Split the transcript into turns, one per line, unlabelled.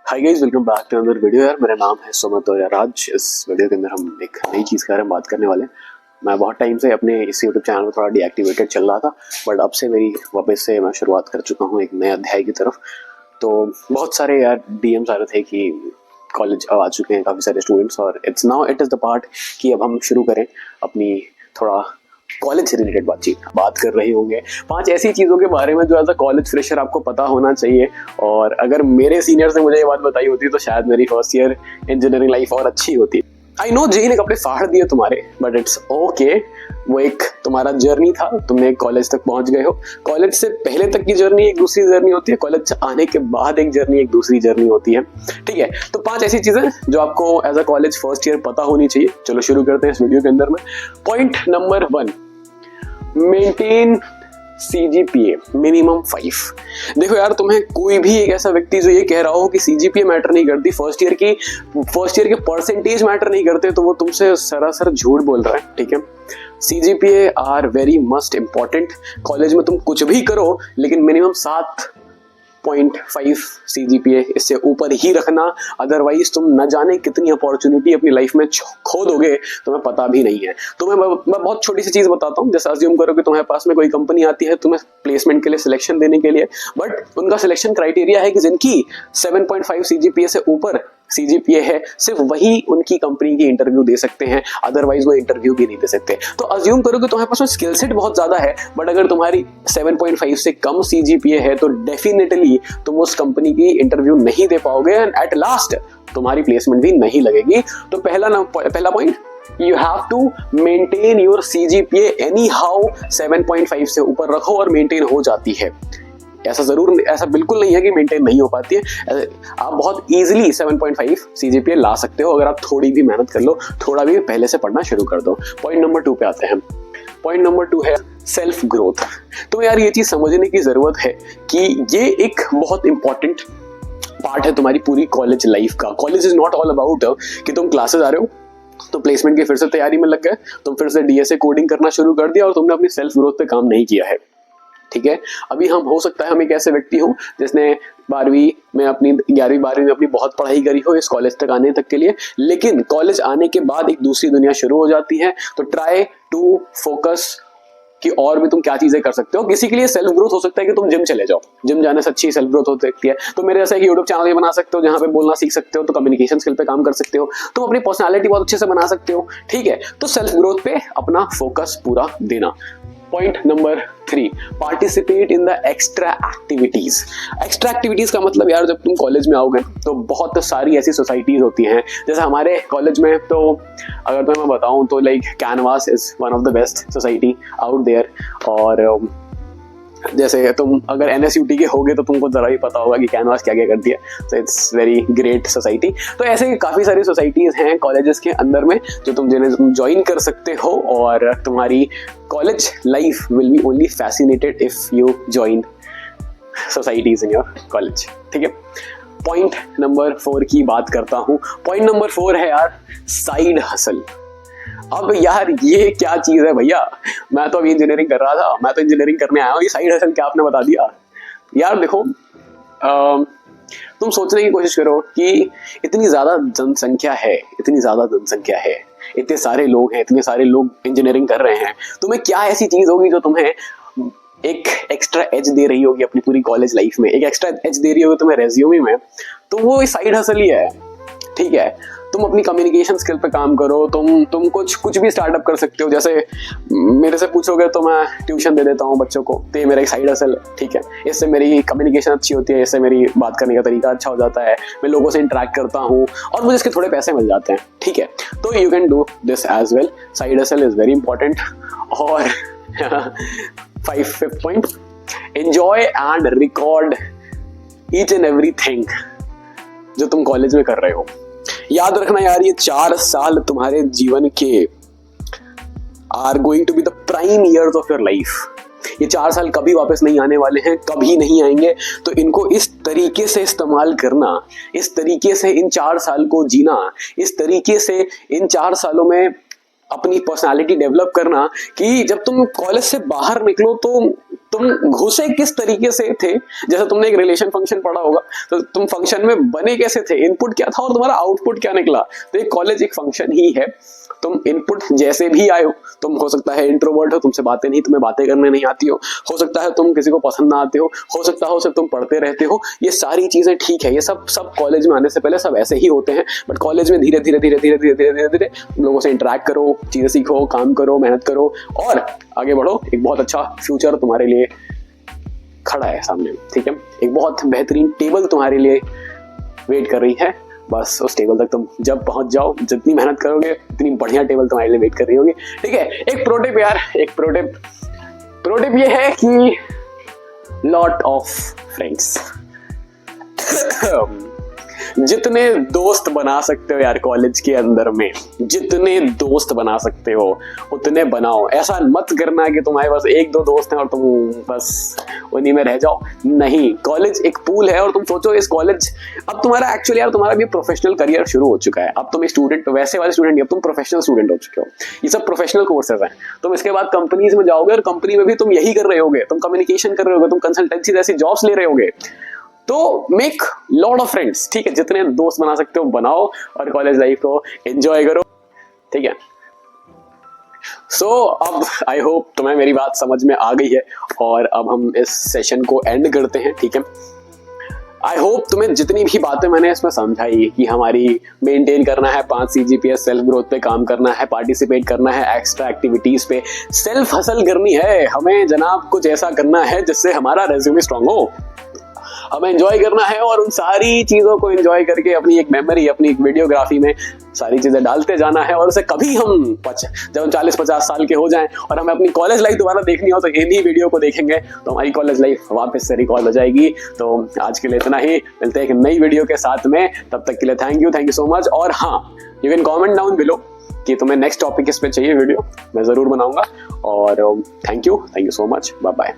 Hi guys, welcome back to another video. यार मेरा नाम है सुमित और यार आज इस वीडियो के अंदर हम एक नई चीज़ के बारे में बात करने वाले हैं। मैं बहुत टाइम से अपने इस यूट्यूब चैनल में थोड़ा डीएक्टिवेटेड चल रहा था, बट अब से मेरी वापस से मैं शुरुआत कर चुका हूँ एक नए अध्याय की तरफ। तो बहुत सारे यार डीएम्स आ रहे थे कि कॉलेज अब आ चुके हैं काफ़ी सारे स्टूडेंट्स, और इट्स इज द पार्ट कि अब हम शुरू करें अपनी थोड़ा कॉलेज से रिलेटेड बात कर रहे होंगे 5 ऐसी चीज़ों के बारे में जो एज अ कॉलेज फ्रेशर आपको पता होना चाहिए। और अगर मेरे सीनियर्स ने मुझे ये बात बताई होती तो शायद मेरी फर्स्ट ईयर इंजीनियरिंग लाइफ और अच्छी होती। आई नो जेई ने कपड़े फाड़ दिए तुम्हारे, बट इट्स ओके। वो एक तुम्हारा जर्नी था, तुमने कॉलेज तक पहुंच गए हो। कॉलेज से पहले तक की जर्नी एक दूसरी जर्नी होती है, कॉलेज से आने के बाद एक जर्नी एक दूसरी जर्नी होती है। ठीक है, तो 5 ऐसी चीजें जो आपको as a college first year पता होनी चाहिए। चलो शुरू करते हैं इस वीडियो के अंदर में। Point number 1, maintain CGPA minimum 5। देखो यार, तुम्हें कोई भी एक ऐसा व्यक्ति जो ये कह रहा हो कि सीजीपीए मैटर नहीं करती, फर्स्ट ईयर के परसेंटेज मैटर नहीं करते, तो वो तुमसे सरासर झूठ बोल रहा है। ठीक है, CGPA are very must important. College में तुम कुछ भी करो लेकिन मिनिमम 7.5 सीजीपीए, इससे ऊपर ही रखना। अदरवाइज तुम न जाने कितनी अपॉर्चुनिटी अपनी लाइफ में खो दोगे, तुम्हें पता भी नहीं है। तुम्हें मैं बहुत छोटी सी चीज बताता हूँ। जैसे अज्यूम करो कि तुम्हारे पास में कोई कंपनी आती है तुम्हें प्लेसमेंट के लिए सिलेक्शन देने के लिए, बट उनका सिलेक्शन क्राइटेरिया है कि जिनकी 7.5 सीजीपीए से ऊपर सीजीपीए है, सिर्फ वही उनकी कंपनी की इंटरव्यू दे सकते हैं, अदरवाइज वो इंटरव्यू भी नहीं दे सकते। तो अज्यूम करो कि तुम्हारे पास में स्किल सेट बहुत ज्यादा है, बट अगर तुम्हारी 7.5 से कम सीजीपीए है तो डेफिनेटली तुम उस कंपनी की इंटरव्यू नहीं दे पाओगे एंड एट लास्ट तुम्हारी प्लेसमेंट भी नहीं लगेगी। तो पहला point, you have to maintain your CGPA anyhow। 7.5 से ऊपर रखो और मेंटेन हो जाती है। ऐसा बिल्कुल नहीं है कि मेंटेन नहीं हो पाती है। आप बहुत इजीली 7.5 सीजीपीए ला सकते हो अगर आप थोड़ी भी मेहनत कर लो, थोड़ा भी पहले से पढ़ना शुरू कर दो। पॉइंट नंबर 2 पे आते हैं। पॉइंट नंबर 2 है सेल्फ ग्रोथ। तो यार ये चीज समझने की जरूरत है कि ये एक बहुत इंपॉर्टेंट पार्ट है तुम्हारी पूरी कॉलेज लाइफ का। College is not all about कि तुम क्लासेस आ रहे हो तो प्लेसमेंट की फिर से तैयारी में लग गए, तुम फिर से डीएसए कोडिंग करना शुरू कर दिया और तुमने अपनी सेल्फ ग्रोथ पे काम नहीं किया है। ठीक है, अभी हम हो सकता है हम एक ऐसे व्यक्ति हो जिसने 11वीं में अपनी बहुत पढ़ाई करी हो इस कॉलेज तक आने तक के लिए, लेकिन कॉलेज आने के बाद एक दूसरी दुनिया शुरू हो जाती है। तो ट्राई टू फोकस कि और भी तुम क्या चीजें कर सकते हो। किसी के लिए सेल्फ ग्रोथ हो सकता है कि तुम जिम चले जाओ, जिम जाने से अच्छी सेल्फ ग्रोथ हो सकती है। तो मेरे जैसा एक यूट्यूब चैनल भी बना सकते हो जहां पे बोलना सीख सकते हो, तो कम्युनिकेशन स्किल पे काम कर सकते हो, तुम अपनी पर्सनालिटी बहुत अच्छे से बना सकते हो। ठीक है, तो सेल्फ ग्रोथ पे अपना फोकस पूरा देना। Point number 3, participate in the extra activities. Extra activities का मतलब यार, जब तुम कॉलेज में आओगे तो बहुत सारी ऐसी सोसाइटीज होती हैं। जैसे हमारे कॉलेज में तो अगर मैं बताऊं तो like canvas is one of the best society out there. और जैसे तुम अगर एनएसयूटी के होगे तो तुमको जरा भी पता होगा कि कैनवास क्या क्या करती है। So it's very great society. तो ऐसे काफ़ी सारी सोसाइटीज़ हैं कॉलेजेस के अंदर में जो जिन्हें तुम ज्वाइन कर सकते हो, और तुम्हारी college life will be only fascinated if you join societies in your college. ठीक है, पॉइंट नंबर 4 की बात करता हूँ। पॉइंट नंबर 4 है यार साइड हसल। अब यार ये क्या चीज है भैया, मैं तो अभी इंजीनियरिंग कर रहा था, मैं तो इंजीनियरिंग करने आया हूँ, ये साइड हसल क्या आपने बता दिया। यार देखो, तुम सोचने की कोशिश करो कि इतनी ज्यादा जनसंख्या है, इतने सारे लोग हैं, इतने सारे लोग इंजीनियरिंग कर रहे हैं, तुम्हें क्या ऐसी चीज होगी जो तुम्हें एक एक्स्ट्रा एज दे रही होगी अपनी पूरी कॉलेज लाइफ में, एक एक्स्ट्रा एज दे रही होगी तुम्हें रेज्यूमे में, तो वो साइड हसल ही है। ठीक है, तुम अपनी कम्युनिकेशन स्किल पे काम करो, तुम कुछ भी स्टार्टअप कर सकते हो। जैसे मेरे से पूछोगे तो मैं ट्यूशन दे देता हूँ बच्चों को, तो ये मेरा एक साइड हसल है। ठीक है, इससे मेरी कम्युनिकेशन अच्छी होती है, इससे मेरी बात करने का तरीका अच्छा हो जाता है, मैं लोगों से इंटरेक्ट करता हूँ और मुझे इसके थोड़े पैसे मिल जाते हैं। ठीक है, तो you can do this as well. Side hustle is very important. और 5th point, enjoy and record each and everything जो तुम कॉलेज में कर रहे हो। याद रखना यार, ये 4 साल तुम्हारे जीवन के are going to be the prime years of your life. ये 4 साल कभी वापस नहीं आने वाले हैं, कभी नहीं आएंगे। तो इनको इस तरीके से इस्तेमाल करना, इस तरीके से इन 4 साल को जीना, इस तरीके से इन 4 सालों में अपनी पर्सनालिटी डेवलप करना कि जब तुम कॉलेज से बाहर निकलो तो तुम घुसे किस तरीके से थे। जैसे तुमने एक रिलेशन फंक्शन पढ़ा होगा, तो तुम फंक्शन में बने कैसे थे, इनपुट क्या था और तुम्हारा आउटपुट क्या निकला। तो एक कॉलेज एक फंक्शन ही है। तुम इनपुट जैसे भी आए तुम हो सकता है इंट्रोवर्ट हो, तुमसे बातें नहीं, तुम्हें बातें करने नहीं आती हो सकता है तुम किसी को पसंद ना आते हो सकता हो सिर्फ तुम पढ़ते रहते हो। ये सारी चीजें ठीक है, ये सब कॉलेज में आने से पहले सब ऐसे ही होते हैं। बट कॉलेज में धीरे धीरे धीरे धीरे धीरे धीरे धीरे धीरे लोगों से इंटरेक्ट करो, चीजें सीखो, काम करो, मेहनत करो और आगे बढ़ो। एक बहुत अच्छा फ्यूचर तुम्हारे लिए खड़ा है सामने, ठीक है। एक बहुत बेहतरीन टेबल तुम्हारे लिए वेट कर रही है। बस उस टेबल तक तुम जब पहुंच जाओ, जितनी मेहनत करोगे उतनी बढ़िया टेबल तुम्हारे लिए वेट कर रही होगी, ठीक है। एक प्रोटिप यार, एक प्रोटिप ये है कि लॉट ऑफ फ्रेंड्स जितने दोस्त बना सकते हो यार कॉलेज के अंदर में, जितने दोस्त बना सकते हो उतने बनाओ। ऐसा मत करना कि तुम्हारे पास एक दो दोस्त हैं और तुम बस उन्हीं में रह जाओ। नहीं, कॉलेज एक पूल है और तुम सोचो इस कॉलेज, अब तुम्हारा एक्चुअली यार तुम्हारा भी प्रोफेशनल करियर शुरू हो चुका है। अब तुम स्टूडेंट वैसे वाले स्टूडेंट नहीं, अब तुम प्रोफेशनल स्टूडेंट हो चुके हो। ये सब प्रोफेशनल कोर्सेज हैं। तुम इसके बाद कंपनीज में जाओगे और कंपनी में भी तुम यही कर रहे होगे, तुम कम्युनिकेशन कर रहे होगे, तुम कंसल्टेंसी जैसी जॉब्स ले रहे होगे। तो मेक लॉट ऑफ फ्रेंड्स, ठीक है। जितने दोस्त बना सकते हो बनाओ और कॉलेज लाइफ को एंजॉय करो, ठीक है। सो अब आई होप तुम्हें मेरी बात समझ में आ गई है और अब हम इस सेशन को एंड करते हैं, ठीक है। आई होप तुम्हें जितनी भी बातें मैंने इसमें समझाई कि हमारी मेंटेन करना है 5 CGPA, सेल्फ ग्रोथ पे काम करना है, पार्टिसिपेट करना है एक्स्ट्रा एक्टिविटीज पे, सेल्फ हसल करनी है हमें जनाब, कुछ ऐसा करना है जिससे हमारा रेज्यूमे स्ट्रांग हो, हमें एंजॉय करना है और उन सारी चीजों को एंजॉय करके अपनी एक मेमोरी, अपनी एक वीडियोग्राफी में सारी चीजें डालते जाना है। और उसे कभी हम जब हम 40-50 साल के हो जाएं और हमें अपनी कॉलेज लाइफ दोबारा देखनी हो तो इन्हीं वीडियो को देखेंगे तो हमारी कॉलेज लाइफ वापस से रिकॉल हो जाएगी। तो आज के लिए इतना ही, मिलते हैं एक नई वीडियो के साथ में। तब तक के लिए थैंक यू सो मच। और हाँ, you can comment down below कि तुम्हें नेक्स्ट टॉपिक किस पे चाहिए वीडियो, मैं जरूर बनाऊंगा। और thank you so much, bye bye.